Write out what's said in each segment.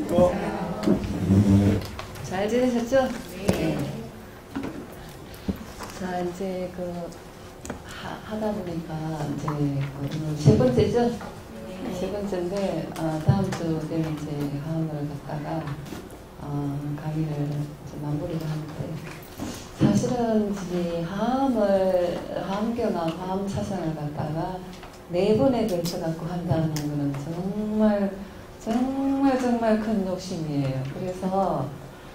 또. 잘 지내셨죠? 네. 자, 이제 하다 보니까 이제 오늘 세 번째죠? 세 번째인데, 다음 주 되면 이제 화음을 갖다가, 강의를 좀 마무리를 하는데, 사실은 이제 화음경과 화음 사상을 갖다가 네 번에 걸쳐 갖고 한다는 거는 정말 큰 욕심이에요. 그래서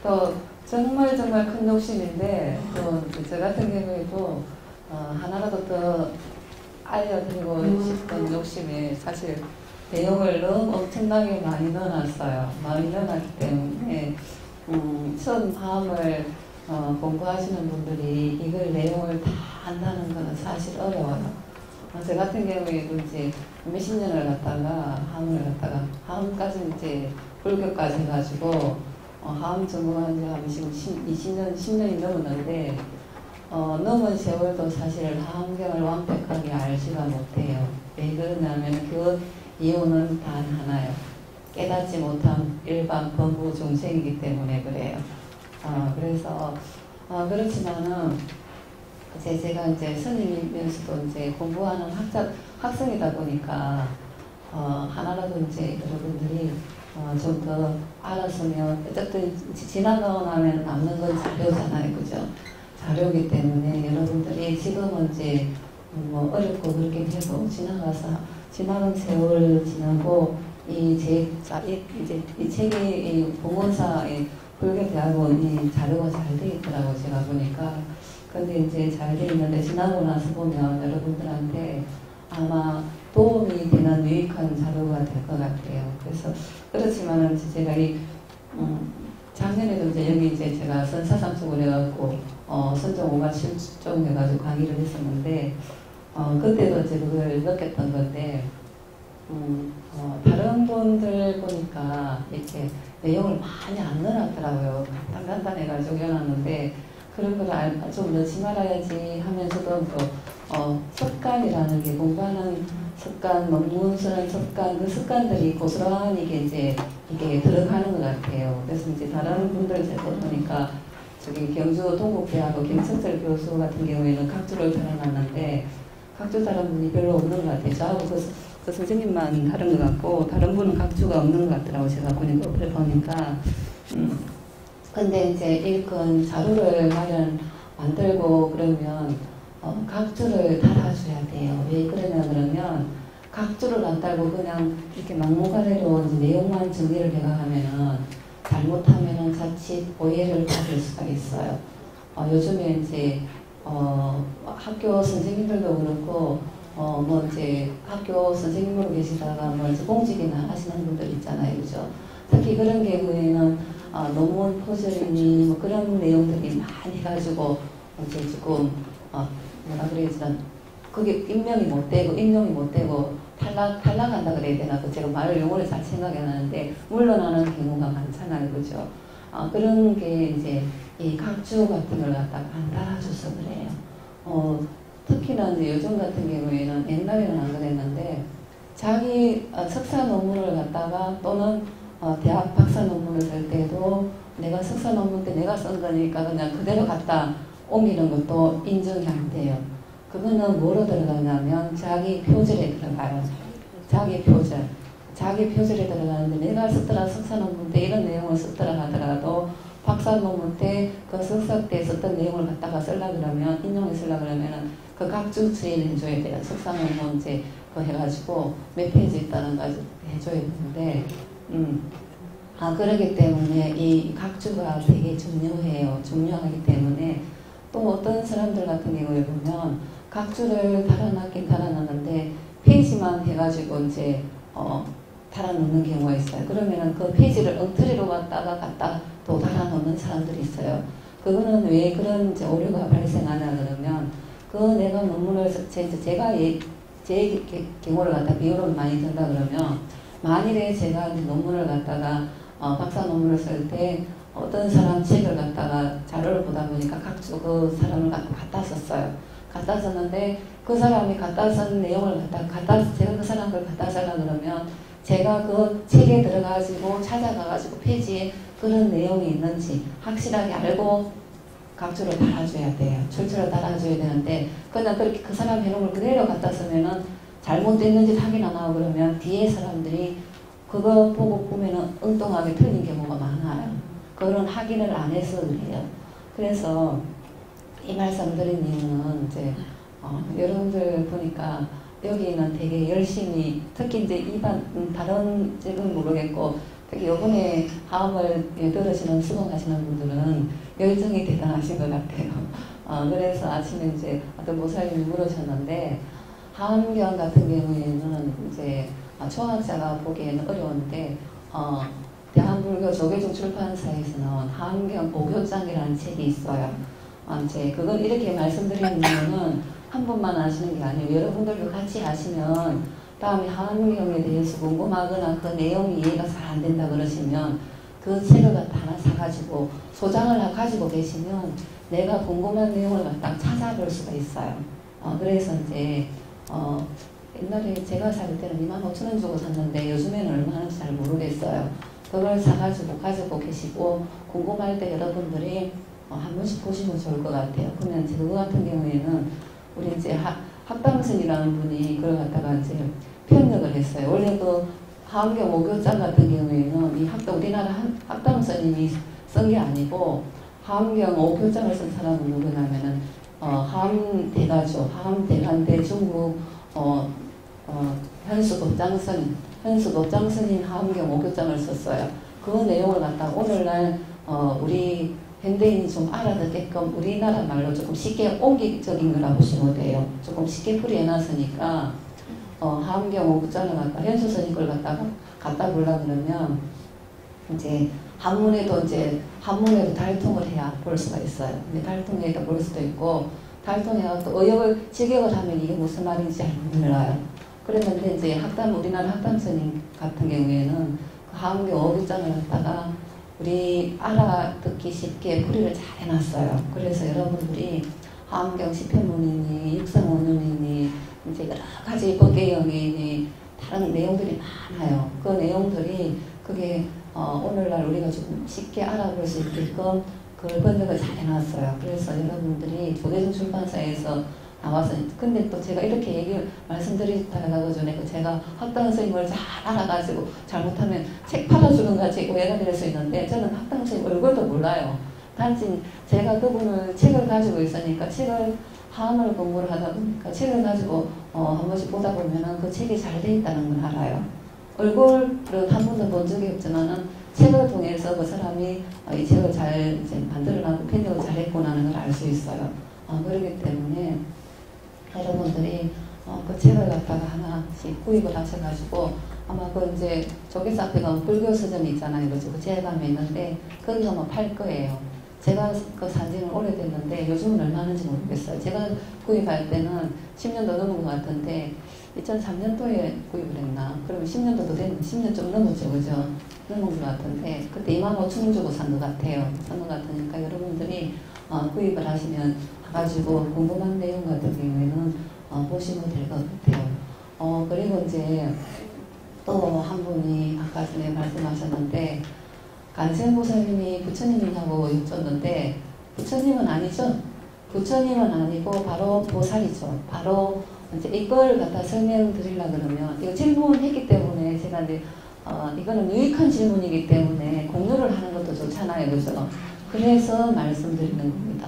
또 정말 큰 욕심인데 또 저 같은 경우에도 하나라도 더 알려드리고 싶은 욕심에 사실 내용을 너무 엄청나게 많이 넣어놨어요. 많이 넣어놨기 때문에 처음 화음을 공부하시는 분들이 이걸 내용을 다 안다는 것은 사실 어려워요. 저 같은 경우에도 이제 몇십 년을 갖다가 화음까지 이제 불교까지 해가지고 화음 전공한 지 한 20년, 10년이 넘었는데 넘은 세월도 사실 화음경을 완벽하게 알지가 못해요. 왜 그러냐면 그 이유는 단 하나요. 깨닫지 못한 일반 범부 중생이기 때문에 그래요. 그래서 그렇지만은 제가 이제 스님이면서도 이제 공부하는 학생이다 보니까 하나라도 이제 여러분들이 좀 더 알았으면 어쨌든 지나가고 나면 남는 건 자료잖아요, 그죠? 자료이기 때문에 여러분들이 지금은 이제 뭐 어렵고 그렇긴 해도 지나간 세월 지나고 이 책이 이 봉원사의 불교대학원이 자료가 잘 돼 있더라고 제가 보니까. 근데 이제 잘 돼 있는데 지나고 나서 보면 여러분들한테 아마 도움이 되는 유익한 자료가 될 것 같아요. 그래서 그렇지만은 제가 작년에도 이제 여기 이제 제가 선사삼수를 해갖고 선정 5가 7종 해가지고 강의를 했었는데 그때도 이제 그걸 느꼈던 건데 다른 분들 보니까 이렇게 내용을 많이 안 넣어놨더라고요. 간단해가지고 해놨는데 그런 걸 좀 넣지 말아야지 하면서도 또 습관이라는 게 공부하는 습관, 논문 쓰는 습관, 그 습관들이 고스란히 이게 들어가는 것 같아요. 그래서 이제 다른 분들 제가 보니까 저기 경주 동국대하고 김석철 교수 같은 경우에는 각주를 달아놨는데 각주 다른 분이 별로 없는 것 같아요. 저하고 그 선생님만 다른 것 같고 다른 분은 각주가 없는 것 같더라고요. 제가 보니까. 근데 이제 일꾼 자료를 만들고 그러면 각주를 달아줘야 돼요. 왜 그러냐 그러면 각주를 안 달고 그냥 이렇게 막무가내로 내용만 정리를 내가 하면은 잘못하면은 자칫 오해를 받을 수가 있어요. 요즘에 이제 학교 선생님들도 그렇고 뭐 이제 학교 선생님으로 계시다가 뭐 이제 공직이나 하시는 분들 있잖아요, 그죠? 특히 그런 경우에는 논문 포절이니 뭐 그런 내용들이 많이 해가지고 이제 지금 뭐라 그래야지 그게 임명이 못 되고 탈락한다 그래야 되나 그 제가 말을 용어를 잘 생각이 안 나는데 물러나는 경우가 많잖아요, 그죠? 그런 게 이제 이 각주 같은 걸 갖다가 안 달아줘서 그래요. 특히나 이제 요즘 같은 경우에는 옛날에는 안 그랬는데 자기 석사 논문을 갖다가 또는 대학 박사 논문을 쓸 때도 내가 석사 논문 때 내가 쓴 거니까 그냥 그대로 갖다 옮기는 것도 인정이 안 돼요. 그거는 뭐로 들어가냐면 자기 표절에 들어가요. 자기 표절에 들어가는데 내가 썼더라 석사 논문 때 이런 내용을 썼더라 하더라도 박사 논문 때 그 석사 때 썼던 내용을 갖다가 쓰려고 그러면 인용해 쓰려고 그러면은 그 각주 주의를 해줘야 돼요. 석사 논문 이제 그거 해가지고 몇 페이지 있다는 거 해줘야 되는데 그러기 때문에 이 각주가 되게 중요해요. 중요하기 때문에 또 어떤 사람들 같은 경우에 보면 각주를 달아놨는데 페이지만 해가지고 이제 달아놓는 경우가 있어요. 그러면은 그 페이지를 엉터리로 갖다 또 달아놓는 사람들이 있어요. 그거는 왜 그런 이제 오류가 발생하냐 그러면 내가 논문을 제가 제 경우를 갖다 비유를 많이 든다 그러면 만일에 제가 이제 논문을 갖다가 박사 논문을 쓸 때 어떤 사람 책을 갖다가 자료를 보다 보니까 각주 그 사람을 갖다 썼어요. 갖다 썼는데 그 사람이 갖다 쓴 내용을 제가 그 사람을 갖다 쓰려 그러면 제가 그 책에 들어가지고 찾아가가지고 페이지에 그런 내용이 있는지 확실하게 알고 각주를 달아줘야 돼요. 출처를 달아줘야 되는데 그냥 그렇게 그 사람 해놓은 걸 그대로 갖다 쓰면은 잘못됐는지 확인 안 하고 그러면 뒤에 사람들이 그거 보고 보면은 엉뚱하게 틀린 경우가 많아요. 그런 확인을 안 해서 그래요. 그래서 이 말씀 드린 이유는 이제 여러분들 보니까 여기는 되게 열심히 특히 이제 다른 쪽은 모르겠고 특히 요번에 화음을 들으시는 수강하시는 분들은 열정이 대단하신 것 같아요. 그래서 아침에 이제 어떤 모사님이 물으셨는데 화엄경 같은 경우에는 이제 초학자가 보기에는 어려운데 대한불교 조계종 출판사에서 나온 화엄경 오교장이라는 책이 있어요. 이제 그건 이렇게 말씀드리는 이유는 한 분만 아시는 게 아니고 여러분들도 같이 아시면 다음에 화엄경에 대해서 궁금하거나 그 내용이 이해가 잘 안 된다 그러시면 그 책을 갖다 하나 사가지고 소장을 가지고 계시면 내가 궁금한 내용을 갖다 찾아볼 수가 있어요. 그래서 이제 옛날에 제가 살 때는 25,000원 주고 샀는데 요즘에는 얼마 하는지 잘 모르겠어요. 그걸 사가지고 가지고 계시고 궁금할 때 여러분들이 한 번씩 보시면 좋을 것 같아요. 그러면 이제 그거 같은 경우에는 우리 이제 학담선이라는 분이 그걸 갖다가 이제 편력을 했어요. 원래 그 화엄경 오교장 같은 경우에는 이 우리나라 학담선님이 쓴 게 아니고 화엄경 오교장을 쓴 사람은 누구냐면은 화엄대가죠. 화엄대간대 중국 현수법장스님 화엄경 오교장을 썼어요. 그 내용을 갖다가 오늘날 우리 현대인이 좀 알아듣게끔 우리나라 말로 조금 쉽게 옹기적인 거라 보시면 돼요. 조금 쉽게 풀이해놨으니까 화엄경 오교장을 갖다 현수스님 걸 갖다 보려고 그러면 이제 한문에도 달통을 해야 볼 수가 있어요. 근데 달통해서 볼 수도 있고 달통해서 의역을 직역을 하면 이게 무슨 말인지 잘 몰라요. 그랬는데 이제 우리나라 학담스님 같은 경우에는 그 화엄경 오교장을 갖다가 우리 알아듣기 쉽게 풀이를 잘 해놨어요. 그래서 여러분들이 화엄경 시편문이니 육상원문이니 이제 여러 가지 법계영이니 다른 내용들이 많아요. 그 내용들이 그게 오늘날 우리가 조금 쉽게 알아볼 수 있게끔 그걸 번역을 잘 해놨어요. 그래서 여러분들이 조계종 출판사에서 나와서 근데 또 제가 이렇게 말씀드리다가 전에 제가 학당 선생님을 잘 알아가지고 잘못하면 책 팔아주는 같이 오해가 될 수 있는데 저는 학당 선생님 얼굴도 몰라요. 단지 제가 그분을 책을 가지고 있으니까 책을 화엄을 공부를 하다 보니까 책을 가지고 한 번씩 보다 보면은 그 책이 잘 돼 있다는 걸 알아요. 얼굴을 한 번도 본 적이 없지만은 책을 통해서 그 사람이 이 책을 잘 이제 만들어나고 편집을 잘 했구나는 걸 알 수 있어요. 그렇기 때문에 여러분들이 그 책을 갖다가 하나씩 구입을 하셔가지고 아마 그 이제 저기서 앞에 가면 불교 서점이 있잖아요. 그 제감에 있는데 거기 가면 팔 거예요. 제가 그 산지는 오래됐는데 요즘은 얼마 하는지 모르겠어요. 제가 구입할 때는 10년도 넘은 것 같은데 2003년도에 구입을 했나? 그러면 10년도 더 되는 10년 좀 넘었죠. 그죠? 넘은 것 같은데 그때 25,000원 주고 산 것 같아요. 산 것 같으니까 여러분들이 구입을 하시면 가지고 궁금한 내용 같은 경우에는 보시면 될 것 같아요. 그리고 이제 또 한 분이 아까 전에 말씀하셨는데 간센보살님이 부처님이냐고 여쭙는데 부처님은 아니죠. 부처님은 아니고 바로 보살이죠. 바로 이제 이걸 갖다 설명드리려고 그러면 이거 질문했기 때문에 제가 이제 이거는 유익한 질문이기 때문에 공유를 하는 것도 좋잖아요. 그죠? 그래서 말씀드리는 겁니다.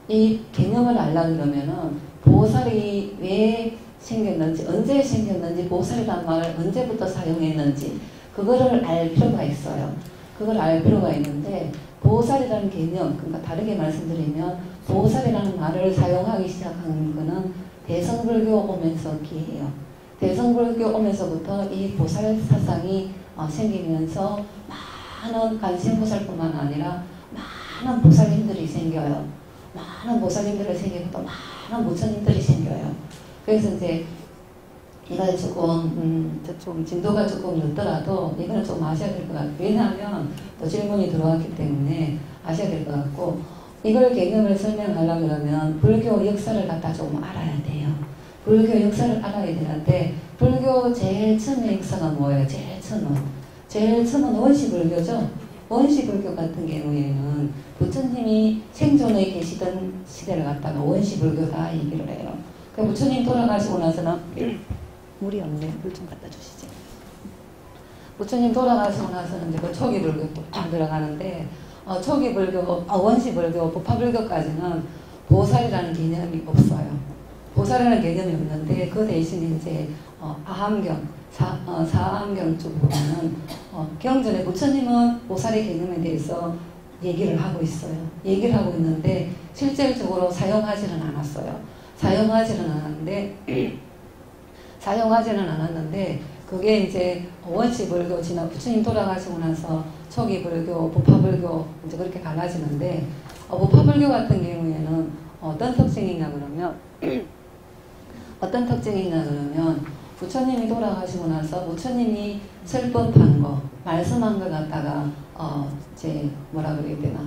이 개념을 알려고 그러면은 보살이 왜 생겼는지, 언제 생겼는지, 보살이라는 말을 언제부터 사용했는지 그거를 알 필요가 있어요. 그걸 알 필요가 있는데 보살이라는 개념, 그러니까 다르게 말씀드리면 보살이라는 말을 사용하기 시작한 거는 대성불교 오면서기예요. 대성불교 오면서부터 이 보살 사상이 생기면서 많은 간신보살뿐만 아니라 많은 보살님들이 생겨요. 많은 보살님들이 생기고 또 많은 부처님들이 생겨요. 그래서 이제 이거 조금 진도가 조금 늦더라도 이거는 좀 아셔야 될 것 같아요. 왜냐하면 또 질문이 들어왔기 때문에 아셔야 될 것 같고 이걸 개념을 설명하려고 그러면 불교 역사를 갖다 조금 알아야 돼요. 불교 역사를 알아야 되는데 불교 제일 처음의 역사가 뭐예요? 제일 처음은 원시불교죠. 원시불교 같은 경우에는 부처님이 생존해 계시던 시대를 갖다가 원시불교다 얘기를 해요. 그 부처님 돌아가시고 나서는 물이 없네. 물 좀 갖다 주시죠. 부처님 돌아가시고 나서는 이제 그 초기불교 딱 들어가는데 초기불교, 원시불교, 부파불교까지는 보살이라는 개념이 없어요. 보살이라는 개념이 없는데 그 대신에 이제 아함경, 사함경 쪽으로는 경전에 부처님은 보살의 개념에 대해서 얘기를 하고 있어요. 얘기를 하고 있는데 실질적으로 사용하지는 않았어요. 사용하지는 않았는데 그게 이제 원시불교 지나 부처님 돌아가시고 나서 초기불교, 부파불교 이제 그렇게 갈라지는데 부파불교 같은 경우에는 어떤 특징이 있냐 그러면 부처님이 돌아가시고 나서 부처님이 설법한 거, 말씀한 걸 갖다가 이제 뭐라 그래야 되나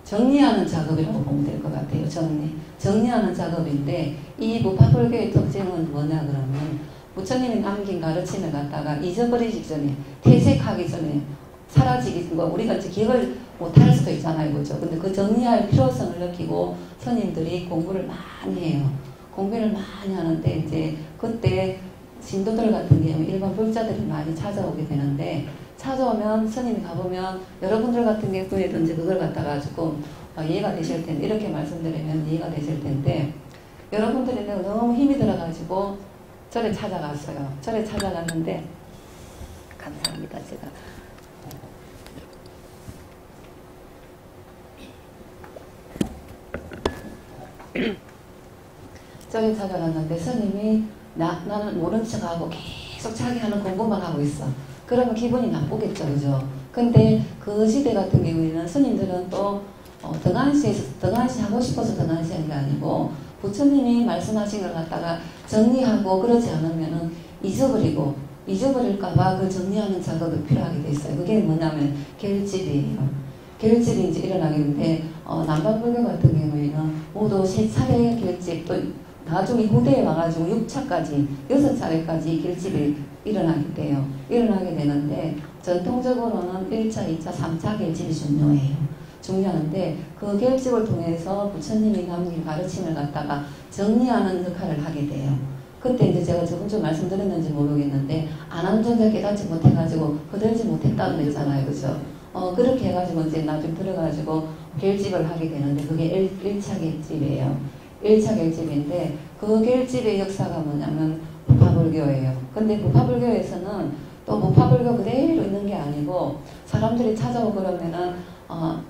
정리하는 작업이라고 보면 될 것 같아요. 정리하는 작업인데 이 부파불교의 특징은 뭐냐 그러면 부처님이 남긴 가르침을 갖다가 잊어버리기 전에, 퇴색하기 전에, 사라지기, 우리가 이제 기억을 못할 수도 있잖아요. 그죠? 근데 그 정리할 필요성을 느끼고 스님들이 공부를 많이 해요. 공부를 많이 하는데 이제 그때 신도들 같은 경우 일반 불자들이 많이 찾아오게 되는데 찾아오면 스님이 가보면 여러분들 같은 경우에도 이제 그걸 갖다 가지고 이해가 되실 텐데 이렇게 말씀드리면 이해가 되실 텐데 여러분들이 너무 힘이 들어가지고 절에 찾아갔어요. 절에 찾아갔는데 감사합니다. 제가 절에 찾아갔는데 스님이 나는 모른 척하고 계속 자기 하는 공부만 하고 있어. 그러면 기분이 나쁘겠죠, 그죠? 근데 그 시대 같은 경우에는 스님들은 또 등한시 하고 싶어서 등한시 한 게 아니고 부처님이 말씀하신 걸 갖다가 정리하고 그러지 않으면은 잊어버릴까봐 그 정리하는 작업이 필요하게 돼 있어요. 그게 뭐냐면 결집이에요. 결집이 이제 일어나겠는데 남방불교 같은 경우에는 모두 3차례 결집 또 나중에 후대에 와가지고 6차까지 6차례까지 결집이 일어나게 돼요. 일어나게 되는데 전통적으로는 1차, 2차, 3차 결집이 중요한데 그 결집을 통해서 부처님이 남긴 가르침을 갖다가 정리하는 역할을 하게 돼요. 그때 이제 제가 저번 주 말씀드렸는지 모르겠는데 안한존자 깨닫지 못해가지고 거들지 못했다고 했잖아요. 그죠? 그렇게 해가지고 이제 나중에 들어가지고 결집을 하게 되는데 그게 1차 결집이에요. 1차 결집인데 그 결집의 역사가 뭐냐면 부파불교예요. 근데 부파불교에서는 또 부파불교 그대로 있는 게 아니고 사람들이 찾아오고 그러면은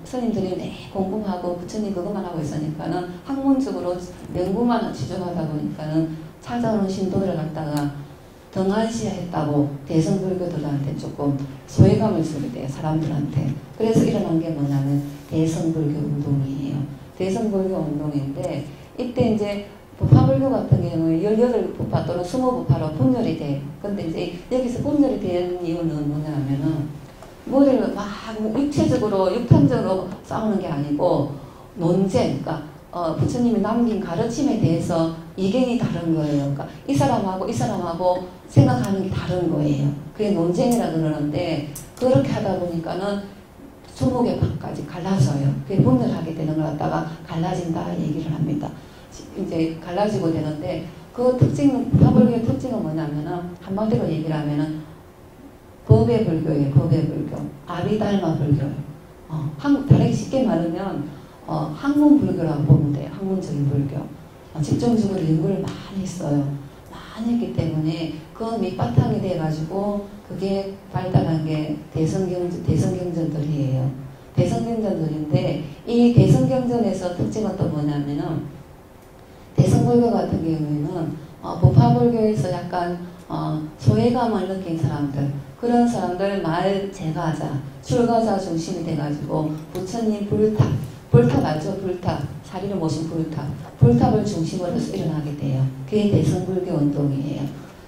스님들이 공부하고 부처님 그것만 하고 있으니까는 학문적으로 연구만 집중하다 보니까는 찾아오는 신도들을 갖다가 등한시했다고 대성불교들한테 조금 소외감을 주게 돼요. 사람들한테. 그래서 일어난 게 뭐냐면 대성불교 운동이에요. 대성불교 운동인데 이때 이제 부파불교 같은 경우에 18부파 또는 20부파로 분열이 돼. 근데 이제 여기서 분열이 된 이유는 뭐냐면은 머리를 막 육체적으로 육탄적으로 싸우는 게 아니고 논쟁, 그러니까 부처님이 남긴 가르침에 대해서 이견이 다른 거예요. 그러니까 이 사람하고 생각하는 게 다른 거예요. 그게 논쟁이라 그러는데 그렇게 하다 보니까는 20개 파까지 갈라져요. 그게 분열하게 되는 걸 갖다가 갈라진다 얘기를 합니다. 이제 갈라지고 되는데 그 특징은 부파불교의 특징은 뭐냐면은 한마디로 얘기를 하면은 법의 불교예요. 법의 불교. 아비달마 불교예요. 다르게 쉽게 말하면 학문 불교라고 보면 돼요. 학문적인 불교. 집중적으로 연구를 많이 했어요. 많이 했기 때문에 그 밑바탕이 돼가지고 그게 발달한 게 대성경전들이에요. 대성경전들인데 이 대성경전에서 특징은 또 뭐냐면은 대성불교 같은 경우에는 부파불교에서 약간 소외감을 느낀 사람들 그런 사람들 말 제가자 출가자 중심이 돼가지고 부처님 불탑 알죠? 불탑 자리를 모신 불탑을 중심으로 해서 일어나게 돼요. 그게 대성불교 운동이에요.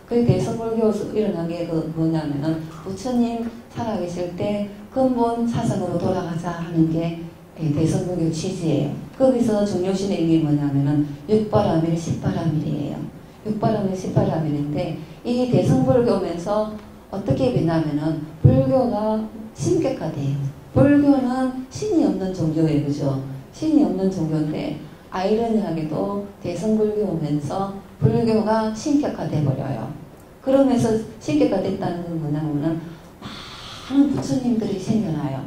그 대성불교에서 일어난 게 뭐냐면은 부처님 살아계실 때 근본 사상으로 돌아가자 하는 게 대성불교 취지예요. 거기서 중요시된 게 뭐냐면은 육바라밀, 십바라밀이에요. 육바라밀, 십바라밀인데 이 대성불교면서 어떻게 되냐면은 불교가 신격화돼요. 불교는 신이 없는 종교예요. 그죠? 신이 없는 종교인데 아이러니하게도 대성불교면서 불교가 신격화돼 버려요. 그러면서 신격화됐다는 건 뭐냐면은 많은 부처님들이 생겨나요.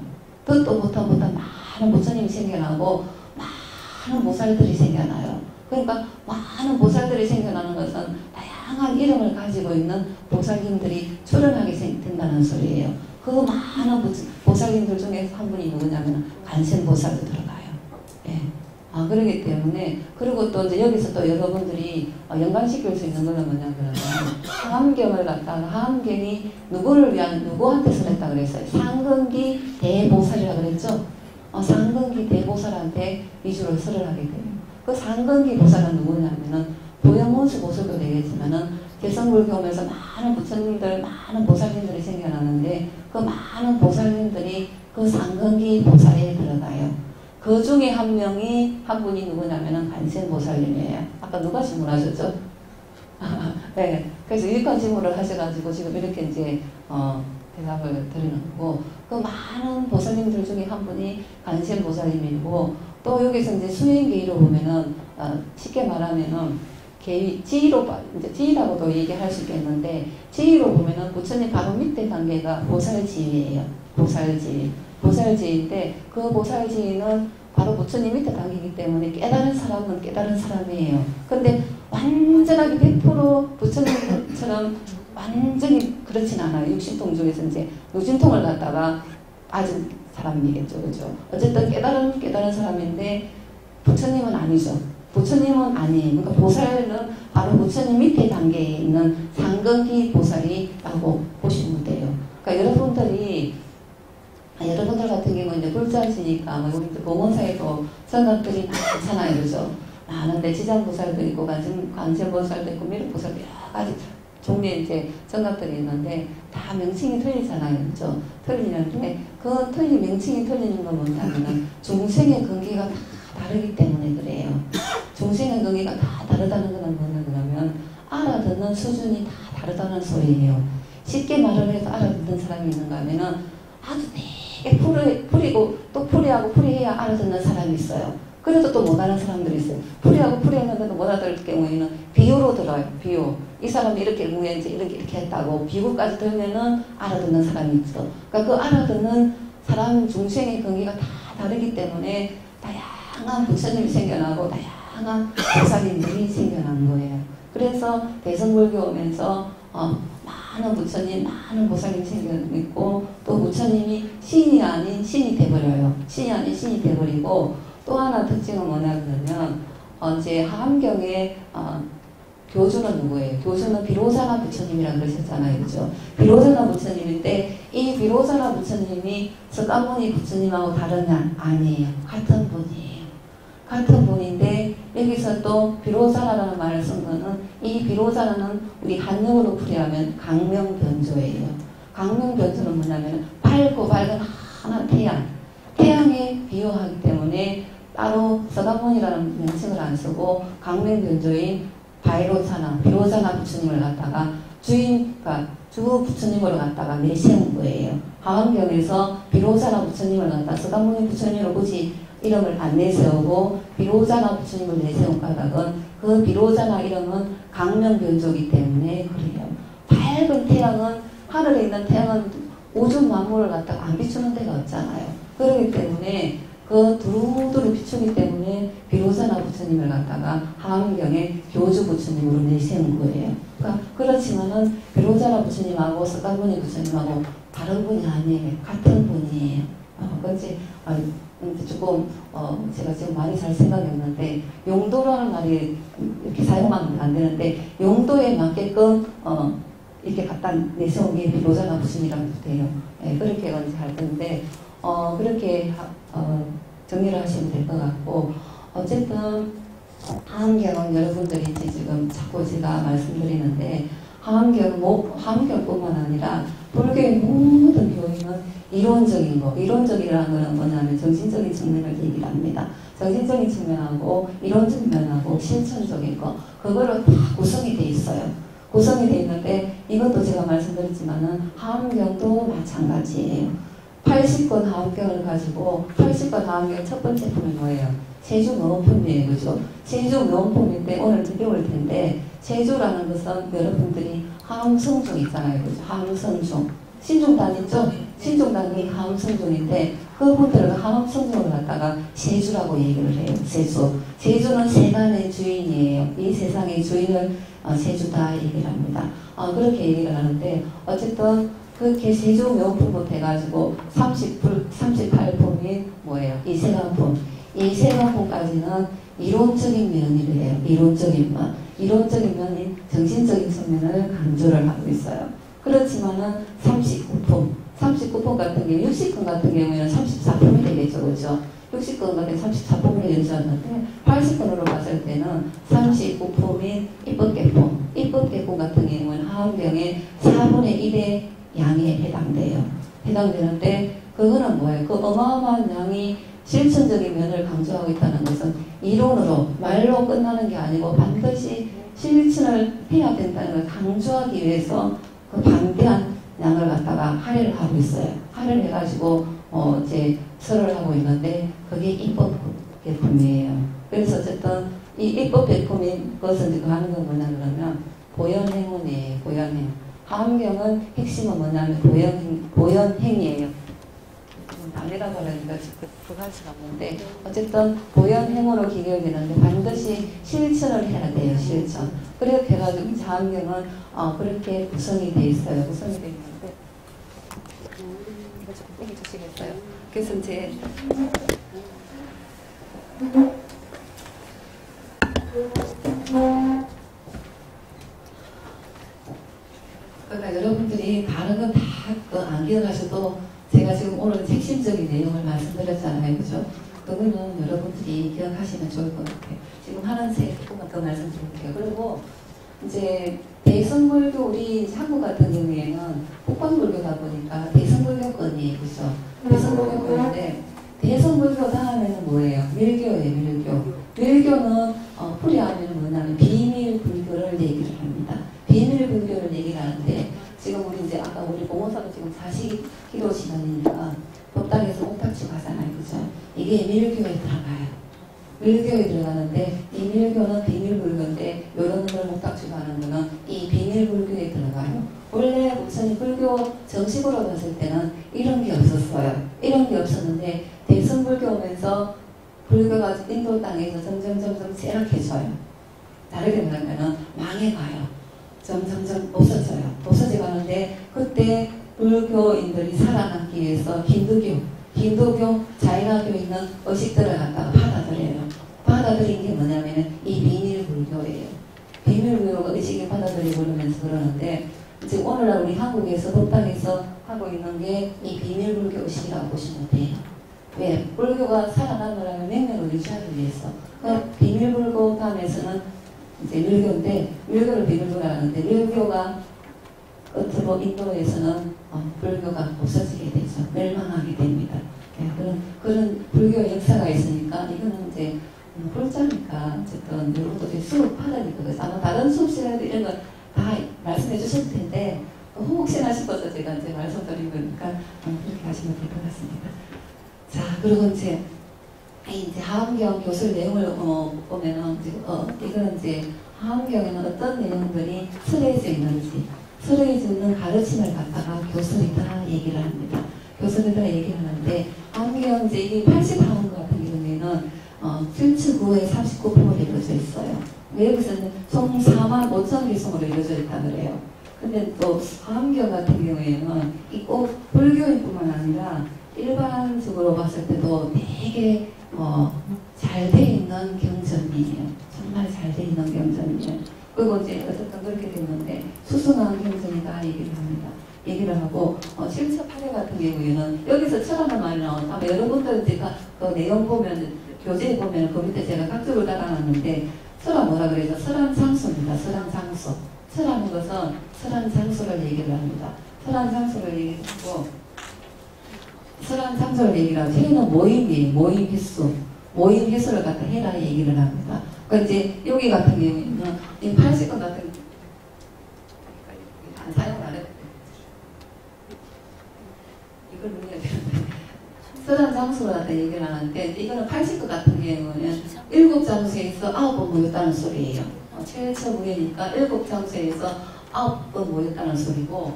뜻도 못한 많은 부처님이 생겨나고 많은 보살들이 생겨나요. 그러니까 많은 보살들이 생겨나는 것은 다양한 이름을 가지고 있는 보살님들이 출연하게 된다는 소리예요. 그 많은 보살님들 중에서 한 분이 누구냐면 간센보살도 들어가요. 예. 그러기 때문에 그리고 또 이제 여기서 또 여러분들이 연관시킬 수 있는 거는 뭐냐면 하암경을 갖다가 하암경이 누구를 위한 누구한테 설했다 그랬어요. 상근기 대보살이라고 그랬죠. 상근기 대보살한테 위주로 설을 하게 돼요. 그 상근기 보살은 누구냐면은 보영원수 보살도 되겠지만은 대성불교면서 많은 부처님들, 많은 보살님들이 생겨나는데 그 많은 보살님들이 그 상근기 보살에 들어가요. 그 중에 한 분이 누구냐면은 간센보살님이에요. 아까 누가 질문하셨죠? 네. 그래서 유익한 질문을 하셔가지고 지금 이렇게 이제, 대답을 드리는 거고, 그 많은 보살님들 중에 한 분이 간센보살님이고, 또 여기서 이제 수행계의로 보면은, 쉽게 말하면은, 지위로, 이제 지위라고도 얘기할 수 있겠는데, 지위로 보면은 부처님 바로 밑에 단계가 보살지위예요. 보살지위. 보살지위인데 그 보살지위는 바로 부처님 밑에 단계이기 때문에 깨달은 사람은 깨달은 사람이에요. 근데 완전하게 100% 부처님처럼 완전히 그렇진 않아요. 육신통 중에서 이제 유진통을 갖다가 빠진 사람이겠죠. 그죠? 어쨌든 깨달은 사람인데 부처님은 아니죠. 부처님은 아니에요. 그러니까 보살은 바로 부처님 밑에 단계에 있는 상근기 보살이라고 보시면 돼요. 그러니까 여러분들 같은 경우는 이제 불자시니까, 우리 봉원사에도 성각들이 많잖아요. 그죠? 많은데 지장보살도 있고, 관세보살도 있고, 미륵보살도 여러 가지 종류의 이제 성각들이 있는데, 다 명칭이 틀리잖아요. 그죠? 틀리는데, 그 명칭이 틀리는 건 뭐냐면, 중생의 근기가 다 다르기 때문에 그래요. 중생의 근기가 다 다르다는 건 뭐냐면, 알아듣는 수준이 다 다르다는 소리예요. 쉽게 말을 해서 알아듣는 사람이 있는가 하면은, 아주 되게 풀이고 또 풀이하고 풀이해야 알아듣는 사람이 있어요. 그래도 또 못 알아듣는 사람들이 있어요. 풀이하고 풀이했는데도 못 알아들을 경우에는 비유로 들어요. 비유. 이 사람이 이렇게 이제 이렇게 했다고 비유까지 들면은 알아듣는 사람이 있어. 그러니까 그 알아듣는 사람 중생의 근기가 다 다르기 때문에 다양한 부처님이 생겨나고 다양한 보살님들이 생겨난 거예요. 그래서 대성불교 오면서 많은 부처님, 많은 보살님이 생겨있고 또 부처님이 신이 아닌 신이 돼버려요. 신이 아닌 신이 돼버리고 또 하나 특징은 뭐냐면 이제 하암경의 교주는 누구예요? 교주는 비로자나 부처님이라고 그러셨잖아요. 그죠? 비로자나 부처님인데 이 비로자나 부처님이 석가모니 부처님하고 다르냐? 아니에요. 같은 분이에요. 같은 분인데 여기서 또 비로자나라는 말을 쓴 거는 이 비로자나는 우리 한영어로 풀이하면 강명변조예요. 강명변조는 뭐냐면 밝고 밝은 하나 태양에 비유하기 때문에 따로 서가모니라는 명칭을 안 쓰고 강명변조인 비로자나 부처님을 갖다가 그러니까 주 부처님으로 갖다가 내세운 거예요. 하암경에서 비로자나 부처님을 갖다 서가모니 부처님으로 굳이 이름을 안 내세우고 비로자나 부처님을 내세운 까닭은 그 비로자나 이름은 강명변조이기 때문에 그래요. 밝은 태양은 하늘에 있는 태양은 우주 만물을 갖다가 안 비추는 데가 없잖아요. 그렇기 때문에 그 두루두루 비추기 때문에 비로자나 부처님을 갖다가 하암경에 교주 부처님으로 내세운 거예요. 그러니까 그렇지만은 비로자나 부처님하고 석가모니 부처님하고 다른 분이 아니에요. 같은 분이에요. 그렇지. 조금 제가 지금 말이 잘 생각했는데 용도라는 말이 이렇게 사용하면 안 되는데 용도에 맞게끔 이렇게 갖다 내세운 게 비로자나 부처님이라고 돼요. 네, 그렇게 할 텐데 그렇게 정리를 하시면 될 것 같고 어쨌든 하암경은 여러분들이 지금 자꾸 제가 말씀드리는데 하암경뿐만 아니라 불교의 모든 교회 경우에는 이론적인 거, 이론적이라는 거는 뭐냐면 정신적인 측면을 얘기를 합니다. 정신적인 측면하고 이론적인 면하고 실천적인 거, 그걸로 다 구성이 돼 있어요. 구성이 돼 있는데 이것도 제가 말씀드렸지만은 하암경도 마찬가지예요. 80권 하암경을 가지고 80권 하암경 첫 번째 품이 뭐예요? 세주 명품이에요. 그죠? 세주 명품인데 오늘 배울 텐데 세주라는 것은 여러분들이 하암성종 있잖아요. 그죠? 하암성종. 신종단 있죠? 신종단이 하암성종인데 그분들은 하암성종을 갖다가 세주라고 얘기를 해요. 세주. 세주는 세간의 주인이에요. 이 세상의 주인을 세주다 얘기를 합니다. 그렇게 얘기를 하는데 어쨌든 그렇게 세주 명품부터 해가지고 38품이 뭐예요? 이세간품. 이세간품까지는 이론적인 면이래요. 이론적인 면. 이론적인 면이 정신적인 측면을 강조를 하고 있어요. 그렇지만은 39품 같은 경우, 60권 같은 경우에는 34품이 되겠죠. 그죠? 60권 같은 34품을 연주하는데 80권으로 봤을 때는 39품인 입법계품. 입법계품 같은 경우는 하암경의 4분의 1의 양에 해당되는데 그거는 뭐예요? 그 어마어마한 양이 실천적인 면을 강조하고 있다는 것은 이론으로 말로 끝나는 게 아니고 반드시 실천을 해야 된다는 걸 강조하기 위해서 그 방대한 양을 갖다가 할애를 하고 있어요. 할애를 해가지고 이제 설을 하고 있는데 그게 입법계품이에요. 그래서 어쨌든 이 입법계품인 것은 지금 하는 건 뭐냐 그러면 보현행운이에요. 보현행. 하암경은 핵심은 뭐냐면 보현행이에요. 아니라고 하니까 그거 할 수가 없는데 어쨌든 보현행으로 기결되는데 반드시 실천을 해야 돼요. 실천. 그렇게 해가지고 하암경은 그렇게 구성이 돼 있어요. 구성이 돼 있는데 이거 조금 땡겨주시겠어요? 그래서 이제 그러니까 여러분들이 다른 건 다 안 기억하셔도 제가 지금 오늘 핵심적인 내용을 말씀드렸잖아요. 그죠? 그거는 여러분들이 기억하시면 좋을 것 같아요. 지금 하나씩 조금만 더 말씀드릴게요. 그리고 이제 대성불교, 우리 한국 같은 경우에는 북방불교다 보니까 대성불교권이에요. 그죠? 대성불교권인데 대성불교 다음에는 뭐예요? 밀교예요. 밀교. 밀교는 풀이하면 뭐냐면 비밀불교를 얘기를 합니다. 비밀불교를 얘기를 하는데 지금 우리 이제 아까 우리 봉호사도 지금 40km 시간이니까 법당에서 옥탁지 가잖아요. 그죠? 이게 밀교에 들어가요. 밀교에 들어가는데 이 밀교는 비밀불교인데 이런 걸 옥탁지 가는 거는 이 비밀불교에 들어가요. 원래 우선 불교 정식으로 봤을 때는 이런 게 없었어요. 이런 게 없었는데 대승불교 오면서 불교가 인도 땅에서 점점 쇠락해져요. 다르게 말하면 망해가요. 점점 없어져요. 없어져 가는데 그때 불교인들이 살아남기 위해서 힌두교, 자이라교 있는 의식들을 갖다가 받아들여요. 받아들인 게 뭐냐면 이 비밀불교예요. 비밀불교가 의식을 받아들이고 그러면서 그러는데 지금 오늘날 우리 한국에서 법당에서 하고 있는 게 이 비밀불교 의식이라고 보시면 돼요. 왜? 불교가 살아남으려면 명맥을 유지하기 위해서. 그 비밀불교 다음에서는 이제 밀교인데 밀교를 비밀교라 하는데 밀교가 끝으로 인도에서는 불교가 없어지게 되죠. 멸망하게 됩니다. 네, 그런 불교 역사가 있으니까 이거는 이제 불자니까 어쨌든 여러분도 수업 받으니까 그래서 아마 다른 수업 시간에도 이런 거 다 말씀해 주실 텐데 혹시나 싶어서 제가 이제 말씀드린 거니까 그렇게 하시면 될 것 같습니다. 자, 그리고 이제 하암경 교술 내용을 보면은 이거는 이제 하암경에는 어떤 내용들이 설해져 있는지, 설해져 있는 가르침을 갖다가 교설이 다 얘기를 합니다. 교설이 다 얘기를 하는데 하암경 이제 이게 80하암 같은 경우에는 7,9에 39%로 이루어져 있어요. 외국에서는 총 45,000개송으로 이루어져 있다 그래요. 근데 또 하암경 같은 경우에는 이 꼭 불교인뿐만 아니라 일반적으로 봤을 때도 되게 잘 돼 있는 경전이에요. 정말 잘 돼 있는 경전이에요. 그리고 이제 어쨌든 그렇게 됐는데 수승한 경전이다 얘기를 합니다. 얘기를 하고 7,8회 같은 경우에는 여기서 철학만 많이 나오는 아마 여러분들 제가 그 내용 보면 교재에 보면 그 밑에 제가 각적을 달아놨는데 설화 뭐라 그래서 설한상수입니다. 설한상수. 설하는 것은 설한상수를 얘기를 합니다. 설한상수를 얘기하고 설한 장소를 얘기를 하고 해는 모임이에요. 모임 횟수. 모임 횟수를 갖다 해라 얘기를 합니다. 그러니까 이제 여기 같은 경우에는 이 80건 같은 안 사용을 안 했는데 이걸 눌러야 되는데 설한 장소를 갖다 얘기를 하는데 이거는 80건 같은 경우는 7장소에서 9번 모였다는 소리예요. 최초무예니까 7장소에서 9번 모였다는 소리고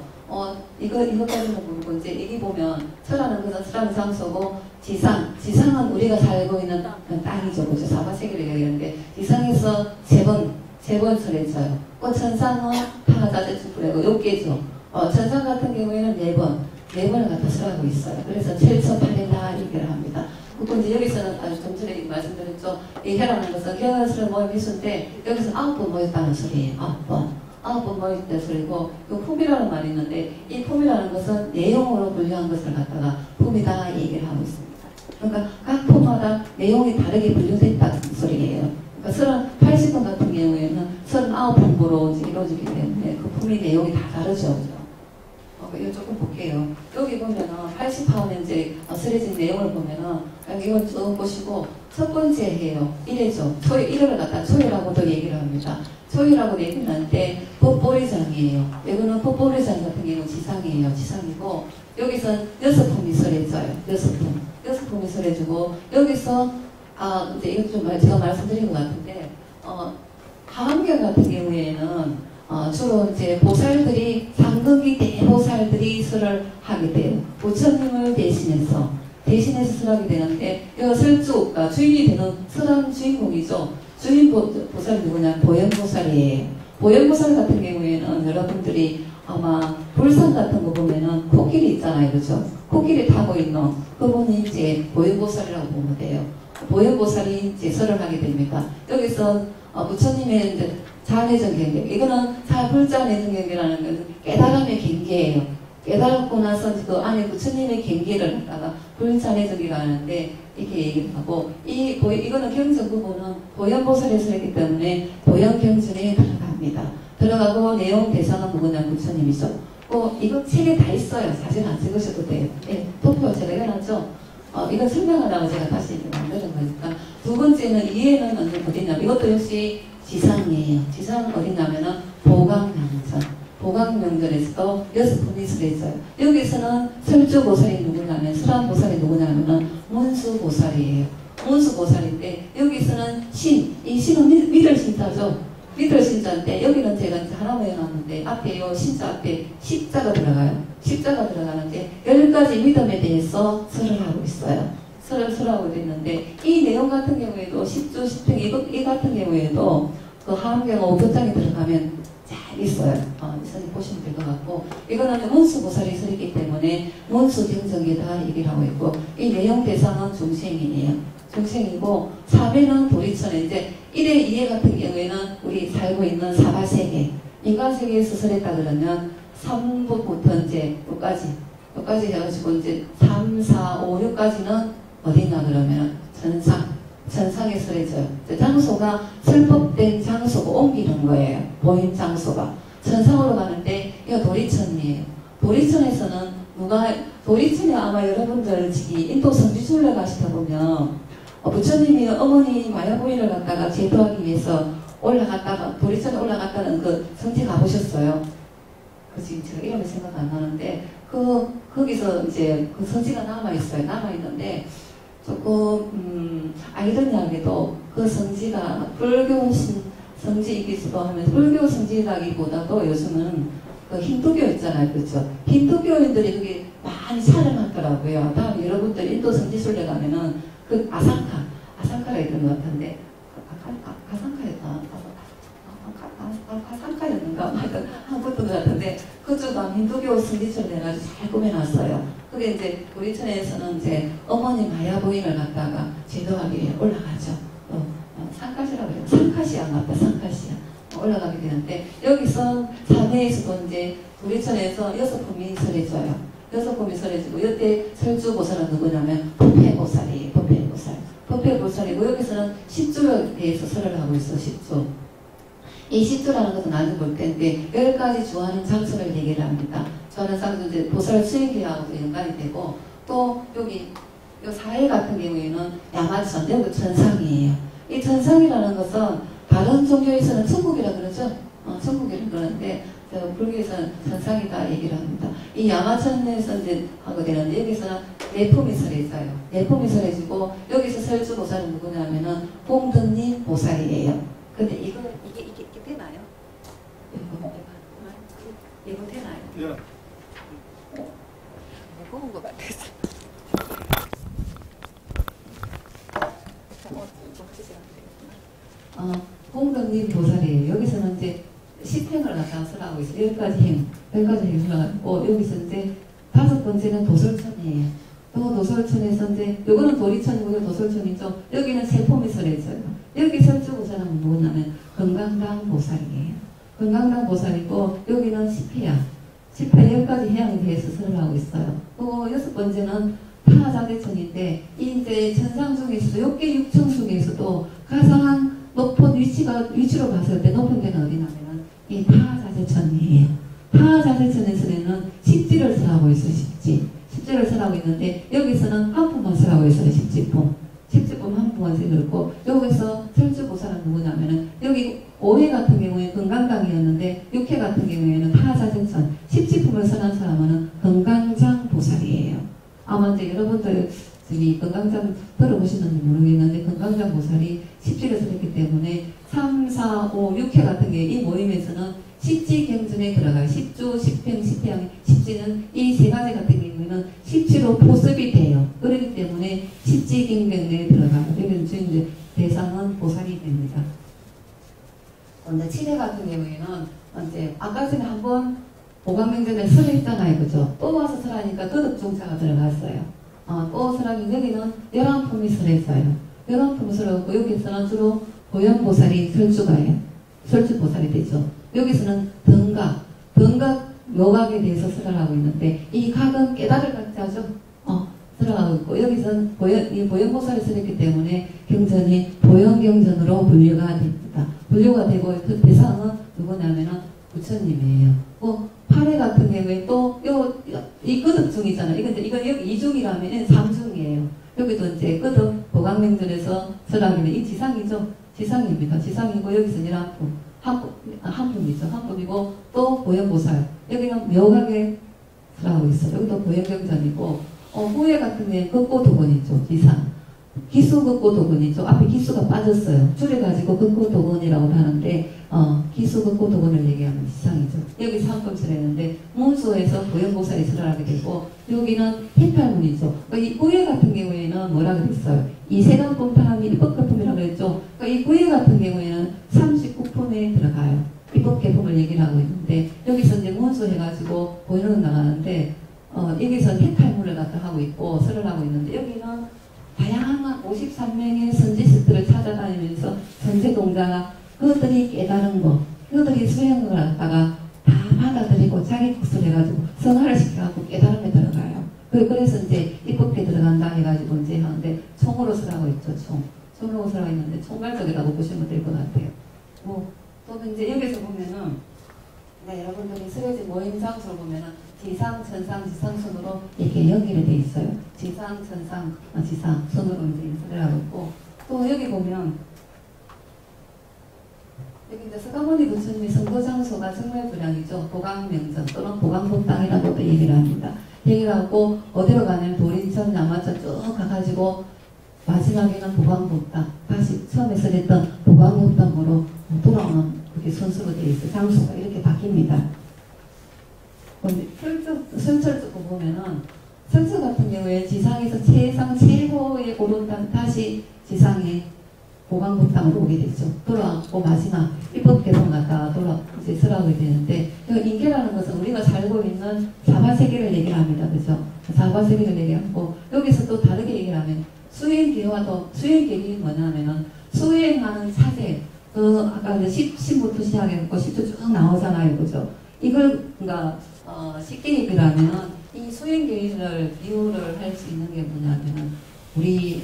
이것까지는 모르고 이제 여기 보면 설하는 것은 설하는 장소고 지상은 우리가 살고 있는 땅이죠. 그죠? 사바세계를 얘기하는데 지상에서 세 번 설해져요. 천상은 타자대축불이고 욕계죠. 천상 같은 경우에는 4번을 갖다 설하고 있어요. 그래서 7,800나 얘기를 합니다. 그리고 이제 여기서는 좀 전에 말씀드렸죠. 이 해라는 것은 개화설 모임 횟수인데 여기서 9번 모였다는 소리예요. 9번 모였다는 소리고 이 품이라는 말이 있는데 이 품이라는 것은 내용으로 분류한 것을 갖다가 품이다 얘기를 하고 있습니다. 그러니까 각 품마다 내용이 다르게 분류됐다는 소리예요. 그러니까 80번 같은 경우에는 39품으로 이루어지기 때문에 그 품의 내용이 다 다르죠. 이거 조금 볼게요. 여기 보면은 80하면 이제 쓰레진 내용을 보면은 이건 쭉 보시고 첫 번째 해요. 1회죠. 1회를 갖다 초회라고도 얘기를 합니다. 초회라고 얘기를 하는데 법보리장이에요. 이거는 법보리장 같은 경우는 지상이에요. 지상이고 여기서 6품이 설해져요. 6품이 설해지고 여기서 이제 이것도 좀 제가 말씀드린 것 같은데 하암경 같은 경우에는 주로 이제 보살들이 상등기 대보살들이 설을 하게 돼요. 부처님을 대신해서 설하게 되는데 이 설주가 주인이 되는 설한 주인공이죠. 주인 보살이 누구냐? 보현보살이에요. 보현보살 같은 경우에는 여러분들이 아마 불상 같은 거 보면은 코끼리 있잖아요, 그죠? 코끼리 타고 있는 그분이 이제 보현보살이라고 보면 돼요. 보현보살이 이제 설을 하게 됩니다. 여기서 부처님의 이제 자내정 경계. 이거는 불자내정 경계라는 것은 깨달음의 경계예요. 깨달고 나서 그 안에 부처님의 경계를 갖다가 불자내정이라 하는데 이렇게 얘기를 하고 이거는 경전 부분은 보현보살에서 했기 때문에 보현경전에 들어갑니다. 들어가고 내용 대상은 누구냐? 부처님이죠. 이거 책에 다 있어요. 사진 안 찍으셔도 돼요. 예, 도표 제가 해놨죠. 이건 설명하라고 제가 다시 만드는 거니까. 두 번째는 이해는 어디냐면 이것도 역시 지상이에요. 지상은 어디냐면은 보강명전에서도 6품이 설해져요. 여기서는 설주보살이 누구냐면 설한보살이 누구냐면은 문수보살이에요. 문수보살인데 여기서는 이 신은 믿을 신자죠. 믿을 신자인데 여기는 제가 하나만 해놨는데 앞에 요 신자 앞에 십자가 들어가요. 십자가 들어가는데 10가지 믿음에 대해서 설을 하고 있어요. 설하고 있는데 이 내용 같은 경우에도 10주 10평 이 같은 경우에도 그 하암경 5번장에 들어가면 잘 있어요. 선생님 보시면 될 것 같고 이거는 문수보살이 설이기 때문에 문수경정에다 얘기를 하고 있고 이 내용 대상은 중생이에요. 중생이고 3회는 도리천에 이제 1회 2회 같은 경우에는 우리 살고 있는 사바세계 인간세계에서 설했다 그러면 3부부터 이제 여기까지 해가지고 이제 3, 4, 5, 6까지는 어디냐 그러면 전상에 설해져요. 장소가 설법된 장소고 옮기는 거예요. 보임 장소가. 전상으로 가는데 이거 도리천이에요. 도리천에서는 도리천에 아마 여러분들 인도 성지순례 가시다 보면 부처님이 어머니 마야부인을 갖다가 제도하기 위해서 도리천에 올라갔다는 그 성지 가보셨어요? 지금 제가 이름이 생각 안 나는데 거기서 이제 그 성지가 남아있어요. 남아있는데 조금 아이러니하게도 그 성지가 불교 성지이기도 하면서 불교 성지라기보다도 요즘은 그 힌두교 있잖아요. 그렇죠? 힌두교인들이 그게 많이 촬영하더라고요. 다음 여러분들 인도 성지순례 가면은 그 아상카라 있던 것 같은데 가상카였는가 하여튼 한번 것 같은데 그쪽은 힌두교 성지순례 해가지고 잘 꾸며놨어요. 그게 이제 도리천에서는 이제 어머니 마야부인을 갖다가 제도하기 위해 올라가죠. 상카시라고 해요. 상카시아 맞다. 상카시아 올라가게 되는데 여기서 사내에서도 이제 도리천에서 6품이 설해져요. 6품이 설해지고 이때 설주보살은 누구냐면 법회보살이에요. 법회보살이고 여기서는 10주에 대해서 설을 하고 있어. 10주. 이 10주라는 것은 나중에 볼 텐데 10가지 주하는 장소를 얘기를 합니다. 주하는 장소는 이제 보살 수행기하고도 연관이 되고 또 여기 요 사일 같은 경우에는 야마천, 여기 천상이에요. 이 천상이라는 것은 다른 종교에서는 천국이라 그러죠. 천국이라 그러는데 불교에서는 천상이다 얘기를 합니다. 이 야마천에서 이제 하게 되는데 여기서는 내품이 설해져요. 내품이 설해지고 여기서 설주보살은 누구냐면은 봉든님 보살이에요. 근데 이게 되나요? 이거 되나요? 예. 무거운 것 같아서. 봉든님 보살이에요. 여기서는 이제 10행을 갖다 설하고 있어요. 10가지 행, 10가지 행을 설하고 여기서 이제 5번째는 도솔천이에요. 또 도솔천에서 이제 요거는 도리천이고요. 도솔천이죠. 여기는 세폼이 설해져요. 여기 설주보살은 뭐냐면 건강당 보살이에요. 건강당 보살이고 여기는 10회야. 10회 10가지 해양에 대해서 설을 하고 있어요. 또 6번째는 타자대천인데 이제 천상 중에서도 6개 6천 중에서도 가장 높은 위치로 봤을 때 높은 데는 어디냐면은 이 타자재천이에요. 타자재천에서는 십지를 설하고 있어요. 십지를 설하고 있는데 여기서는 한 품만 설하고 있어요. 십지품 한 품만 설고 여기서 설주보살은 누구냐면은 여기 5회 같은 경우에 건강당이었는데 6회 같은 경우에는 타자재천 십지품을 설한 사람은 건강장 보살이에요. 아마 이제 여러분들 저기 건강장 들어보시는지 모르겠는데 건강장 보살이 십지를 설했기 때문에 3, 4, 5, 6회 같은 게 이 모임에서는 십지 경전에 들어가요. 십주, 십행, 십향, 십지는 이 세 가지 같은 경우에는 십지로 포섭이 돼요. 그렇기 때문에 십지 경전에 들어가요. 그래서 이제 대상은 보살이 됩니다. 근데 7회 같은 경우에는 이제 아까 전에 한번 보강명전에 설했잖아요. 그죠? 또 와서 설하니까 도덕종자가 들어갔어요. 또 설하면 여기는 11품이 설했어요. 11품이 설하고 여기서는 주로 보현보살이 설주가예요. 설주보살이 되죠. 여기서는 등각 묘각에 대해서 설하고 있는데 이 각은 깨달을 각자죠. 설하고 있고 여기서는 이 보현보살이 설했기 때문에 경전이 보현경전으로 분류가 됩니다. 분류가 되고 그 대상은 누구냐면은 부처님이에요. 8회 같은 경우에 또 이 끄덕중이잖아요. 이건 여기 2중이라면 3중이에요. 여기도 이제 끄덕 보강명전에서 설하기는 이 지상이죠. 지상입니다. 지상이고 여기서 한 품이죠. 한 품이고 또 보현보살. 여기는 묘각에 설하고 있어요. 여기도 보현경전이고 후회 같은 경우에 극고도건이죠. 지상. 기수 극고도건이죠. 앞에 기수가 빠졌어요. 줄여가지고 극고도건이라고 하는데 기수 극고도건을 얘기하면 지상이죠. 여기 상품설 했는데 문수에서 보현보살이 설하게 되고 여기는 해탈문이죠. 이 구회 같은 경우에는 뭐라 그랬어요? 이세간품 타함이 입법개품이라고 그랬죠. 이 구회 같은 경우에는 39품에 들어가요. 입법개품을 얘기를 하고 있는데 여기서 이제 문수 해가지고 보현은 나가는데 여기서 해탈문을 갖다 하고 있고 설을 하고 있는데 여기는 다양한 53명의 선지식들을 찾아다니면서 선제동자가 그들이 깨달은 거, 그들이 수행을 갖다가 다 받아들이고 자기 것을 해가지고 성화를 시켜갖고 깨달음에 들어가요. 그래서 이제 입법에 들어간다 해가지고 이제 하는데 총으로 설하고 있죠. 총으로 설하고 있는데 총괄적이라고 보시면 될 것 같아요. 또 이제 여기서 보면은 여러분들이 설해진 모임 장소를 보면은 지상, 천상, 지상선으로 이렇게 연결이 돼 있어요. 지상, 천상, 지상, 선으로 이제 인사를 하고 있고 또 여기 보면 여기 이제 서가모니 부처님의 성도 장소가 정말 불량이죠. 보강명전 또는 보강법당이라고도 얘기를 합니다. 얘기를 하고 어디로 가냐면 도린천, 야마천 쭉 가가지고 마지막에는 보강법당 다시 처음에 설했던 보강법당으로 돌아오는 그게 순서로 되어 있어요. 장소가 이렇게 바뀝니다. 설철 듣고 보면은 설철 같은 경우에 지상에서 최상 최고에 오른다면 다시 지상에 보강법당으로 오게 되죠. 돌아왔고 마지막 입법개론 갔다가 이제 설하게 되는데 인계라는 것은 우리가 살고 있는 사바세계를 얘기를 합니다. 그죠? 사바세계를 얘기하고 여기서 또 다르게 얘기를 하면 수행계와도 수행계획이 뭐냐면은 수행하는 사제 아까 10부터 시작해서 10조 쭉 나오잖아요. 그죠? 이걸 그러니까 쉽게 얘기를 하면 이 수행계획을 비유를 할 수 있는 게 뭐냐면은 우리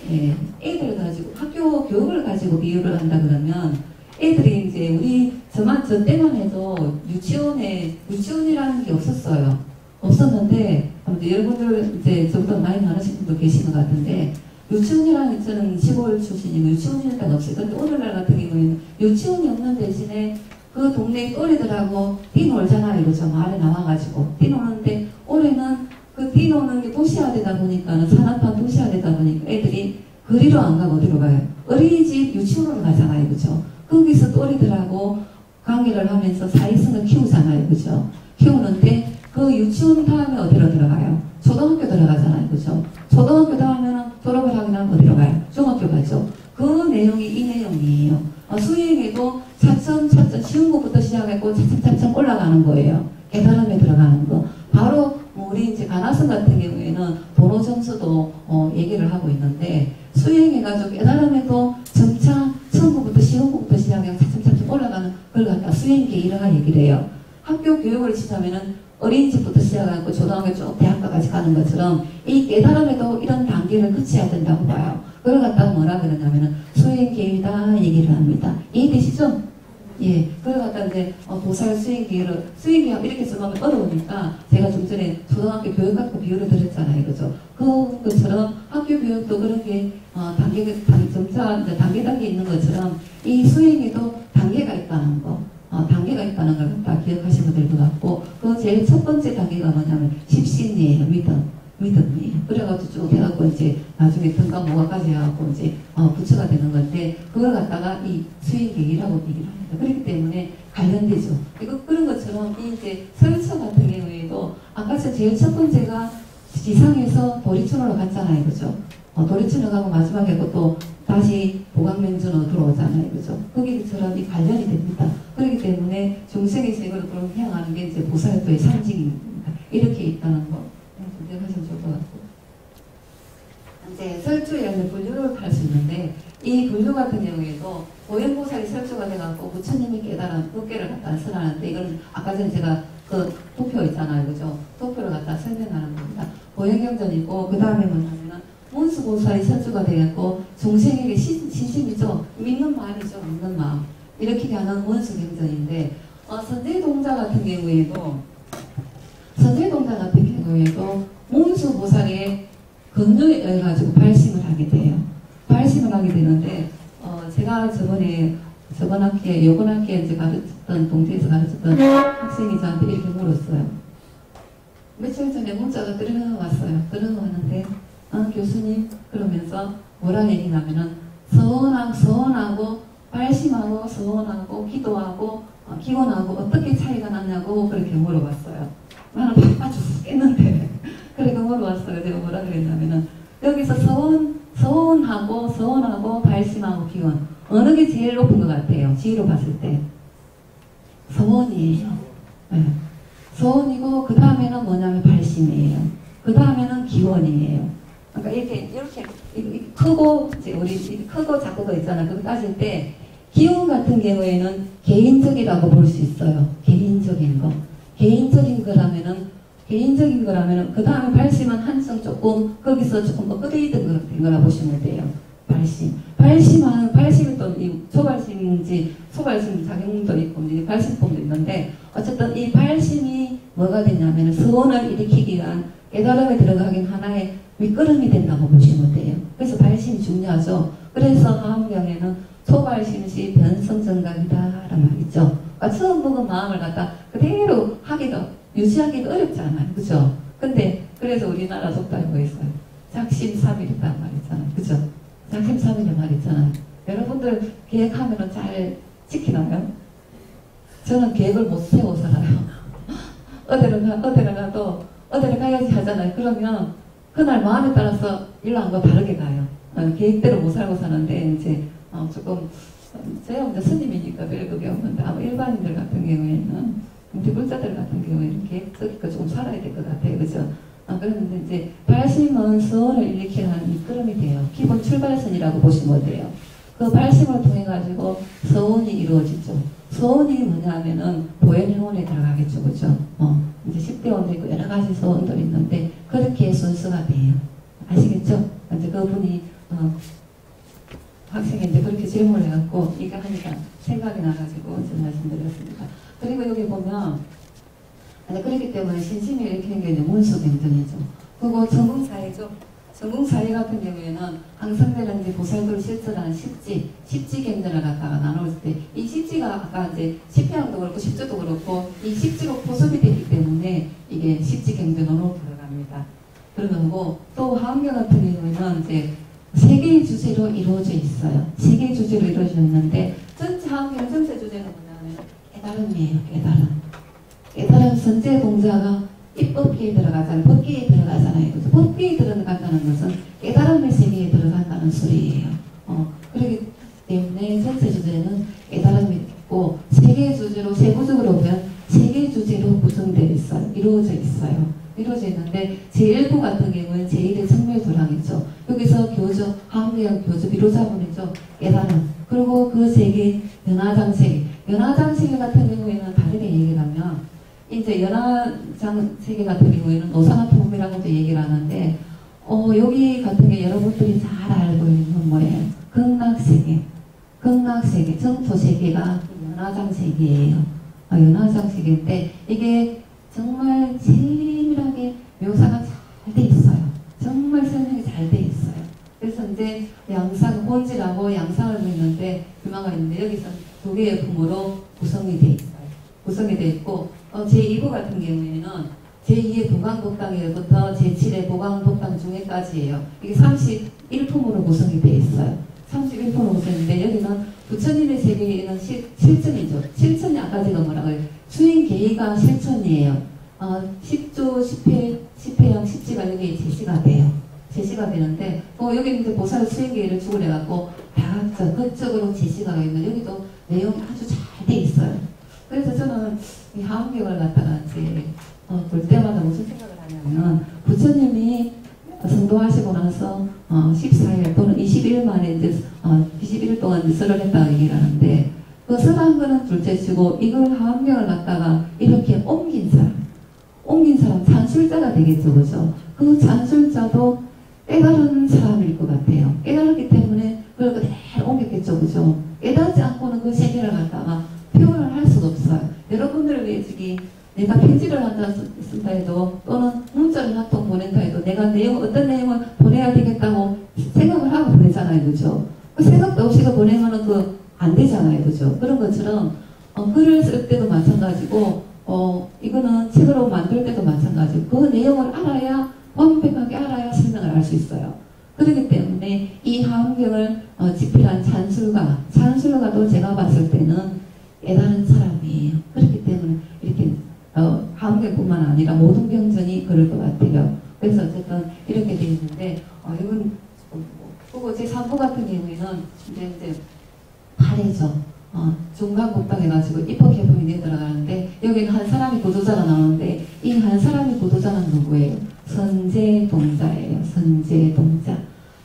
애들 가지고 학교 교육을 가지고 비유를 한다 그러면 애들이 이제 우리 저 때만 해도 유치원이라는 게 없었어요. 없었는데 아무튼 여러분들 이제 저보다 나이 많으신 분도 계신 것 같은데, 유치원이랑 저는 시골 출신이고 유치원이 일단 없어요. 근데 오늘날 같은 경우에는 유치원이 없는 대신에 그 동네 또래들하고 뛰놀잖아요. 그죠? 마을에 나와가지고 뛰노는데, 올해는 그 뛰노는 게 도시화되다 보니까는 산업화 도시화되다 보니까 애들이 거리로 안 가고 어디로 가요? 어린이집 유치원으로 가잖아요. 그죠? 거기서 또래들하고 관계를 하면서 사회성을 키우잖아요. 그죠? 키우는데 그 유치원 다음에 어디로 들어가요? 초등학교 들어가잖아요. 그죠? 초등학교 다음에는 졸업을 하긴 하면 어디로 가요? 중학교 가죠. 그 내용이 이 내용이에요. 수행에도 차츰 쉬운 것부터 시작했고 차츰 올라가는 거예요. 깨달음에 들어가는 거. 바로 우리 이제 가나선 같은 경우에는 도로 점수도 얘기를 하고 있는데, 수행해가지고 깨달음에도 점차 처음부터 쉬운 것부터 시작해서 차츰 올라가는 걸 갖다 수행계이라 얘기를 해요. 학교 교육을 치자면은 어린이집부터 시작하고 초등학교 쭉 대학교까지 가는 것처럼 이 깨달음에도 이런 단계를 거쳐야 된다고 봐요. 그걸 갖다가 뭐라 그러냐면은 수행계이다 얘기를 합니다. 이해되시죠? 예, 그걸 갖다 이제 보살 수행계를 수행계하고 이렇게 써보면 어려우니까 제가 좀 전에 초등학교 교육학교 비유를 드렸잖아요. 그죠? 그것처럼 학교 교육도 그런 게 점차 단계 있는 것처럼 이 수행에도 단계가 있다는 거. 단계가 있다는 걸 다 기억하시면 될 것 같고, 그 제일 첫 번째 단계가 뭐냐면 십신이에요. 믿음이에요. 그래가지고 쭉 해갖고 이제 나중에 등가 모가까지 해갖고 이제 부처가 되는 건데, 그걸 갖다가 이 수행계이라고 얘기를 합니다. 그렇기 때문에 관련되죠. 그런 것처럼 이 이제 설처 같은 경우에도 아까 제일 첫 번째가 지상에서 도리천으로 갔잖아요. 그죠? 도리천으로 가고 마지막에 또 다시 보강명전으로 들어오잖아요. 그죠? 거기처럼 이 관련이 됩니다. 그렇기 때문에 중생의 세계로 향하는 게 이제 보살도의 상징입니다. 이렇게 있다는 거 기억하시면 좋을 것 같고, 이제 설주에 분류를 할 수 있는데, 이 분류 같은 경우에도 보현보살이 설주가 돼갖고 부처님이 깨달은 법계를 갖다 설하는데, 이건 아까 전에 제가 그 도표 있잖아요. 그죠? 도표를 갖다 설명하는 겁니다. 보현경전이고, 그 다음에 뭐냐면은 문수보살이 설주가 되었고, 중생에게 신심이죠. 믿는 마음이죠. 믿는 마음. 이렇게 가는 원수경전인데, 선제동자 같은 경우에도 문수보살의 건조에 의해 가지고 발심을 하게 돼요. 발심을 하게 되는데, 제가 저번 학기에 이제 가르쳤던, 동태에서 가르쳤던 학생이 저한테 이렇게 물었어요. 며칠 전에 문자가 들어왔어요. 들어왔는데, 교수님, 그러면서 뭐라 얘기냐면은, 서원하고, 발심하고, 서원하고, 기도하고, 기원하고, 어떻게 차이가 나냐고 그렇게 물어봤어요. 나는 바빠 죽겠는데. 그렇게 물어봤어요. 제가 뭐라 그랬냐면은, 여기서 서원하고, 발심하고, 기원. 어느 게 제일 높은 것 같아요? 지위로 봤을 때. 서원이에요. 네. 서원이고, 그 다음에는 뭐냐면 발심이에요. 그 다음에는 기원이에요. 그러니까 이렇게 크고, 이제 우리 크고 작고가 있잖아. 그거 따질 때, 기원 같은 경우에는 개인적이라고 볼 수 있어요. 개인적인 거. 개인적인 거라면은, 그 다음에 발심은 한층 조금, 거기서 조금 업그레이드 된 거라 보시면 돼요. 발심이 또 초발심인지, 소발심 작용도 있고, 이제 발심법도 있는데, 어쨌든 이 발심이 뭐가 되냐면, 서원을 일으키기 위한 깨달음에 들어가긴 하나의 밑거름이 된다고 보시면 돼요. 그래서 발심이 중요하죠. 그래서 하암경에는 초발심시 변성정각이다 라는 말 있죠. 그러니까 처음 먹은 마음을 갖다 그대로 유지하기가 어렵잖아요. 그죠? 근데 그래서 우리나라 속담에 뭐 있어요? 작심삼일이란 말 있잖아요. 그죠? 작심삼일이란 말 있잖아요. 여러분들 계획하면은 잘 지키나요? 저는 계획을 못 세워 살아요. 어디를 가야지 하잖아요. 그러면 그날 마음에 따라서 일로 안 가고 다르게 가요. 계획대로 못 살고 사는데, 이제 조금 제가 이제 스님이니까 별 그게 없는데, 아마 일반인들 같은 경우에는, 대불자들 같은 경우에는 계획적이니까 조금 살아야 될 것 같아요. 그죠? 그런데 이제 발심은 서원을 일으키는 이끌음이 돼요. 기본 출발선이라고 보시면 돼요. 그 발심을 통해 가지고 서원이 이루어지죠. 서원이 뭐냐면은 보현행원에 들어가겠죠. 그죠? 이제 10대 원도 있고 여러 가지 서원들이 있는데, 그렇게 순서가 돼요. 아시겠죠? 이제 그분이 학생인데 그렇게 질문을 해갖고 이거 하니까 생각이 나가지고 제가 말씀드렸습니다. 그리고 여기 보면 그렇기 때문에 신심이 일으키는 게 이제 문수경전이죠. 그리고 전궁사회죠. 전궁사회 같은 경우에는 항성대는 이제 보살도를 실천하는 십지경전을 갖다가 나눌 때, 이 십지가 아까 이제 십향도 그렇고 십조도 그렇고 이 십지로 포섭이 되기 때문에 이게 십지경전으로 들어갑니다. 그러고 또 화엄경 같은 경우에는 이제 세 개의 주제로 이루어져 있어요. 세 개의 주제로 이루어져 있는데 전체 화엄경 전체 주제는 뭐냐면 깨달음이에요. 깨달음 선제 동자가 입법기에 들어가잖아요. 법기에 들어가잖아요. 그래서 법기에 들어간다는 것은 깨달음의 세계에 들어간다는 소리예요. 그렇기 때문에 전체 주제는 깨달음이 있고 세 개의 주제로 세부적으로 보면 세 개의 주제로 구성되어 있어요. 이루어져 있어요. 이루어져 있는데 제1부 같은 경우는 제1의 성묘도량이죠. 여기서 교적, 화엄경 교적 비로자문이죠. 깨달음. 그리고 그 세계 연화장세계. 연화장세계 같은 경우에는 다르게 얘기를 하면 이제 연화장세계 같은 경우에는 노사나품이라고도 얘기를 하는데 여기 같은 게 여러분들이 잘 알고 있는 건 뭐예요? 극락세계. 정토세계가 연화장세계예요. 연화장세계인데 이게 정말 세밀하게 묘사가 잘 돼 있어요. 정말 설명이 잘 돼 있어요. 그래서 이제 양상, 본질하고 양상을 보이는데 규마가 있는데 여기서 두 개의 품으로 구성이 돼 있어요. 구성이 돼 있고 제2부 같은 경우에는 제2의 보강복당에부터 제7의 보강복당 중에까지예요. 이게 31품으로 구성이 돼 있어요. 31품으로 구성인데 여기는 부처님의 세계에는 실천이죠. 실천이 아까 제가 뭐라고 해요? 수행 계의가 실천이에요. 10조, 10회양, 10지가 여기 제시가 돼요. 제시가 되는데 여기 이제 보살의 수행 계의를 추구해갖고 다각적, 극적으로 제시가 있는 여기도 내용이 아주 잘 돼 있어요. 그래서 저는 이 화엄경을 갖다가 이제 볼 때마다 무슨 생각을 하냐면 부처님이 성도하시고 나서 14일 또는 20일 만에 이제 21일 동안 이제 설을 했다고 얘기를 하는데 그 설한 거는 둘째치고 이걸 화엄경을 갖다가 이렇게 옮긴 사람 찬술자가 되겠죠, 그죠? 그 찬술자도 깨달은 사람일 것 같아요. 깨달았기 때문에 그걸 그대로 옮겼겠죠, 그죠? 깨닫지 않고는 그 세계를 갖다가 표현을 할 수가 없어요. 여러분들을 위해 주기 내가 편지를 한다 쓴다 해도 또는 문자를 한 통 보낸다 해도 내가 어떤 내용을 보내야 되겠다고 생각을 하고 보내잖아요, 그죠? 그 생각도 없이 보내면은 안 되잖아요, 그죠? 그런 것처럼 글을 쓸 때도 마찬가지고 이거는 책으로 만들 때도 마찬가지고 그 내용을 알아야 완벽하게 알아야 설명을 할 수 있어요. 그렇기 때문에 이 화엄경을 집필한 찬술가도 제가 봤을 때는 깨달은 사람이에요. 그렇기 때문에 이렇게 화엄경뿐만 아니라 모든 경전이 그럴 것 같아요. 그래서 어쨌든 이렇게 되어 있는데 이건 그리고 제3부 같은 경우에는 이제 8회죠. 중간복당 해가지고 입법개품이 되어 들어가는데 여기는 한 사람이 구도자가 나오는데 이 한 사람이 구도자는 누구예요? 선제동자예요.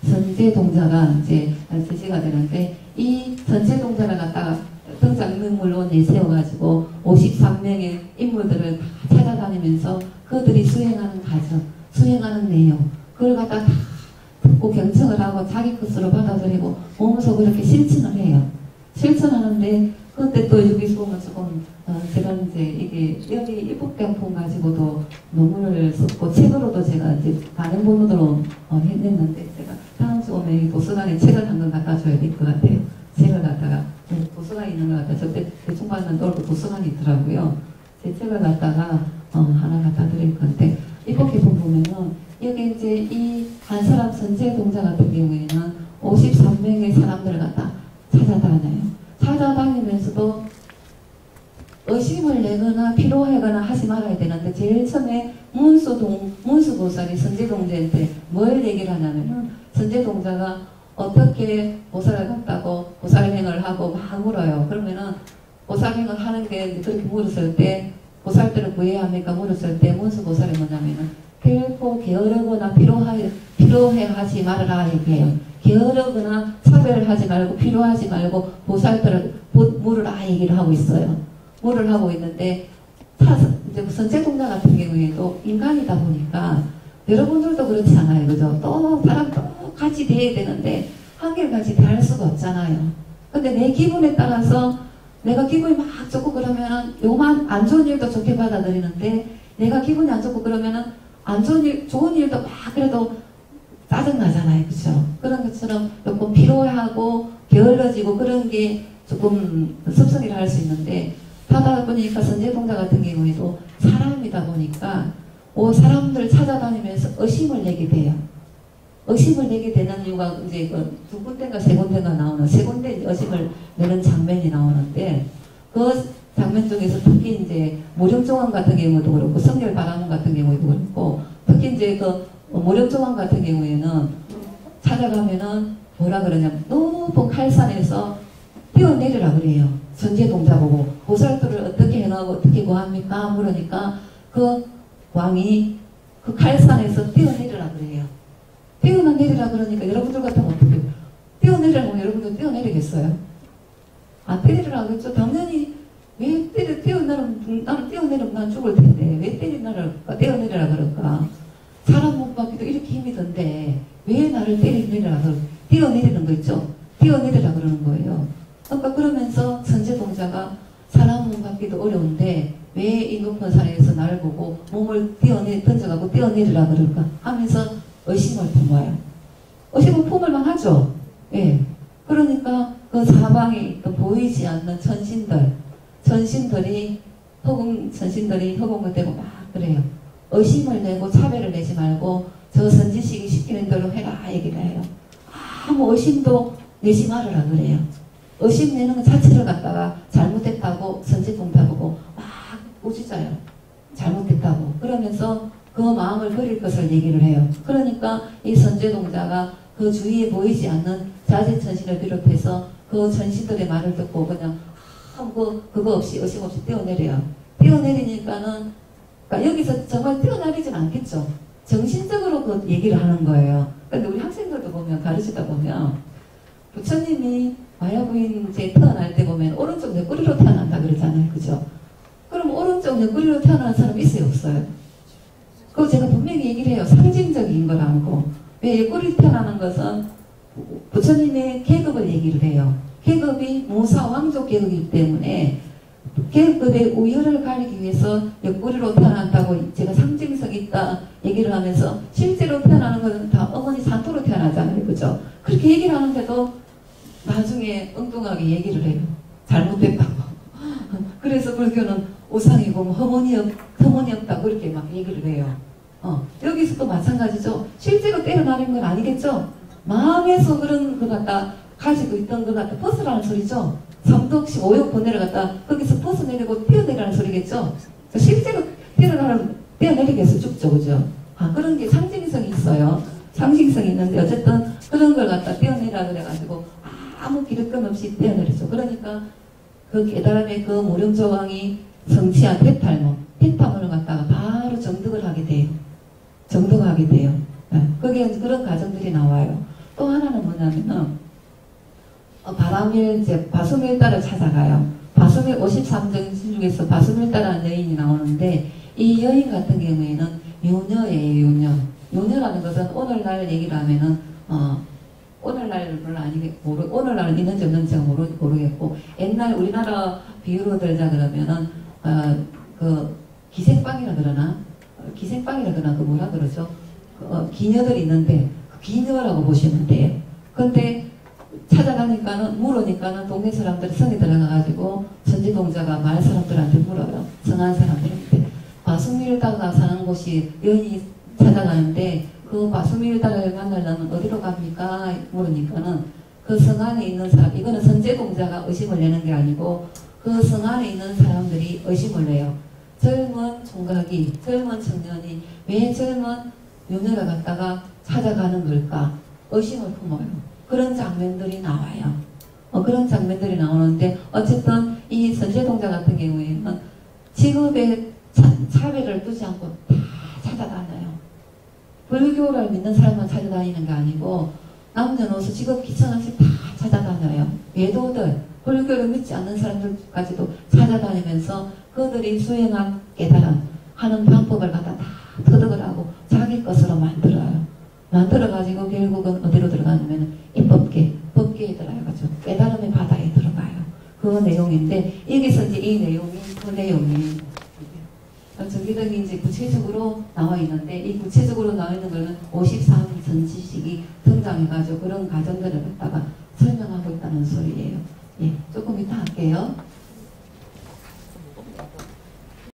선제동자가 이제 제시가 되는데 이 선제동자를 갖다가 등장인물로 내세워가지고 53명의 인물들을 다 찾아다니면서 그들이 수행하는 과정, 수행하는 내용 그걸 갖다가 다 듣고 경청을 하고 자기 것으로 받아들이고 몸으로 그렇게 실천을 해요. 실천하는데 그때 또 여기서 보면 조금 제가 이제 이게 여기 입법경품 가지고도 논문을 썼고 책으로도 제가 이제 다른 본으로 했는데 제가 다음 주 오면 이 도서관에 책을 한 권 갖다 줘야 될 것 같아요. 책을 갖다가 도서관에 있는 것 같아요. 저때 대충 봤는데 또 도서관이 있더라고요. 제 책을 갖다가 하나 갖다 드릴 건데 입법경품 보면은 여기 이제 이 한 사람 선제동자 같은 경우에는 53명의 사람들을 갖다 찾아다니면서도 의심을 내거나 피로하거나 하지 말아야 되는데 제일 처음에 문수보살이 선제동자한테 뭘 얘기를 하냐면 선제동자가 어떻게 보살을 갔다고 보살행을 하고 막 물어요. 그러면은 보살행을 하는 게 그렇게 물었을 때 보살들을 구해야 합니까? 물었을 때 문수보살이 뭐냐면은 결코 게으르거나 피로해하지 말아라 얘기해요. 게으르거나 차별하지 말고 필요하지 말고 보살들을 물으라 얘기를 하고 있어요. 물을 하고 있는데 이제 선제동자 같은 경우에도 인간이다 보니까 여러분들도 그렇지 않아요, 그죠? 또 사람 똑같이 대해야 되는데 한결같이 대할 수가 없잖아요. 근데 내 기분에 따라서 내가 기분이 막 좋고 그러면은 요만 안 좋은 일도 좋게 받아들이는데 내가 기분이 안 좋고 그러면은 안 좋은 일, 좋은 일도 막 그래도 짜증나잖아요. 그쵸? 그런 것처럼 조금 피로하고 게을러지고 그런 게 조금 습성이라 할 수 있는데 하다 보니까 선제동자 같은 경우에도 사람이다 보니까 사람들 찾아다니면서 의심을 내게 돼요. 의심을 내게 되는 이유가 이제 두 군데가 세 군데가 나오는 세 군데 의심을 내는 장면이 나오는데 그 장면 중에서 특히 이제 모령종왕 같은 경우도 그렇고 성결바라문 같은 경우도 그렇고 특히 이제 그 모령종왕 같은 경우에는 찾아가면은 뭐라 그러냐면 높은 칼산에서 뛰어내리라 그래요. 선제동자 보고 보살도를 어떻게 해나고 어떻게 구합니까? 물으니까 그 왕이 그 칼산에서 뛰어내리라 그래요. 뛰어내리라 그러니까 여러분들 같으면 어떻게 뛰어내리라고 여러분들 뛰어내리겠어요? 안 때리라 그랬죠. 당연히 왜 나는 뛰어내리면 난 죽을 텐데 왜 뛰어내리라 그럴까? 사람 못 받기도 이렇게 힘이 든데 왜 나를 때리내리라 뛰어내리는 거 있죠. 뛰어내리라 그러는 거예요. 그러니까 그러면서 선제동자가 사람 몸 받기도 어려운데 왜 이 높은 산에서 나를 보고 몸을 던져가고 뛰어내리라 그럴까 하면서 의심을 품어요. 의심을 품을만 하죠. 예. 그러니까 그 사방에 있던 보이지 않는 천신들이 허공을 대고 막 그래요. 의심을 내고 차별을 내지 말고 저 선지식이 시키는 대로 해라 얘기를 해요. 아무 의심도 내지 말으라 그래요. 의심 내는 것 자체를 갖다가 잘못했다고 선지동자 보고 막 꾸짖어요. 잘못했다고. 그러면서 그 마음을 버릴 것을 얘기를 해요. 그러니까 이 선제동자가 그 주위에 보이지 않는 자제천신을 비롯해서 그 천신들의 말을 듣고 그냥 그거 없이 의심 없이 뛰어내려요. 뛰어내리니까는 그러니까 여기서 정말 뛰어내리진 않겠죠. 정신적으로 그 얘기를 하는 거예요. 근데 우리 학생들도 보면 가르치다 보면 부처님이 마야부인 이제 태어날 때 보면 오른쪽 옆구리로 태어난다 그러잖아요. 그죠? 그럼 오른쪽 옆구리로 태어난 사람 있어요? 없어요? 그거 제가 분명히 얘기를 해요. 상징적인 거라고. 왜 옆구리로 태어나는 것은 부처님의 계급을 얘기를 해요. 계급이 모사 왕족 계급이기 때문에 계급의 우열을 가리기 위해서 옆구리로 태어난다고 제가 상징성 있다 얘기를 하면서 실제로 태어나는 것은 다 어머니 산토로 태어나잖아요. 그죠? 그렇게 얘기를 하는데도 나중에 엉뚱하게 얘기를 해요. 잘못됐다고. 그래서 불교는 우상이고 뭐 허mon이 없다고 그렇게 막 얘기를 해요. 여기서도 마찬가지죠. 실제로 때려나는 건 아니겠죠? 마음에서 그런 것 같다 가지고 있던 것 같다 벗으라는 소리죠. 삼독시 오욕 번뇌를 갖다 거기서 벗어내리고 뛰어내리라는 소리겠죠. 실제로 뛰어내리겠어 죽죠. 그죠? 그런 게 상징성이 있어요. 상징성이 있는데 어쨌든 그런 걸 갖다 뛰어내리라 그래가지고 아무 기득권 없이 뛰어내리죠. 그러니까 그 깨달음의 그 모령조왕이 성취한 태탈문을 갖다가 바로 정득을 하게 돼요. 정득하게 돼요. 거기에 그런 과정들이 나와요. 또 하나는 뭐냐면은 바수밀다를 찾아가요. 바수밀 53정 중에서 바수밀다라는 여인이 나오는데 이 여인 같은 경우에는 요녀예요. 요녀. 요녀라는 것은 오늘날 얘기를 하면은 오늘날은 오늘날은 있는지 없는지 모르겠고 옛날 우리나라 비유로 들자 그러면은 그 기생빵이라 그러나 그 뭐라 그러죠? 기녀들이 있는데 그 기녀라고 보시면 돼요. 근데 찾아가니까는 물으니까는 동네 사람들이 성에 들어가가지고 선지동자가 마을 사람들한테 물어요. 성한 사람들한테 바수밀다가 사는 곳이 여인이 찾아가는데 그 바수밀다를 만나려면 어디로 갑니까? 물으니까는 그 성 안에 있는 사람, 이거는 선제동자가 의심을 내는 게 아니고 그 성 안에 있는 사람들이 의심을 내요. 젊은 총각이, 젊은 청년이 왜 젊은 요녀를 갖다가 찾아가는 걸까? 의심을 품어요. 그런 장면들이 나와요. 그런 장면들이 나오는데 어쨌든 이 선제동자 같은 경우에는 직업에 차별을 두지 않고 다 찾아다녀요. 불교를 믿는 사람만 찾아다니는 게 아니고 남녀노소 직업 귀천없이 다 찾아다녀요. 외도들, 불교를 믿지 않는 사람들까지도 찾아다니면서 그들이 수행한 깨달음 하는 방법을 갖다 다 터득을 하고 자기 것으로 만들어요. 만들어가지고 결국은 어디로 들어가냐면 법계에 들어가죠. 깨달음의 바다에 들어가요. 그 내용 내용인데 여기서 이제 이 내용이 그 내용이 전기등이 이제 구체적으로 나와 있는데 이 구체적으로 나와 있는 거는 53선 지식이 등장해가지고 그런 과정들을 갖다가 설명하고 있다는 소리예요. 예, 조금 이따 할게요.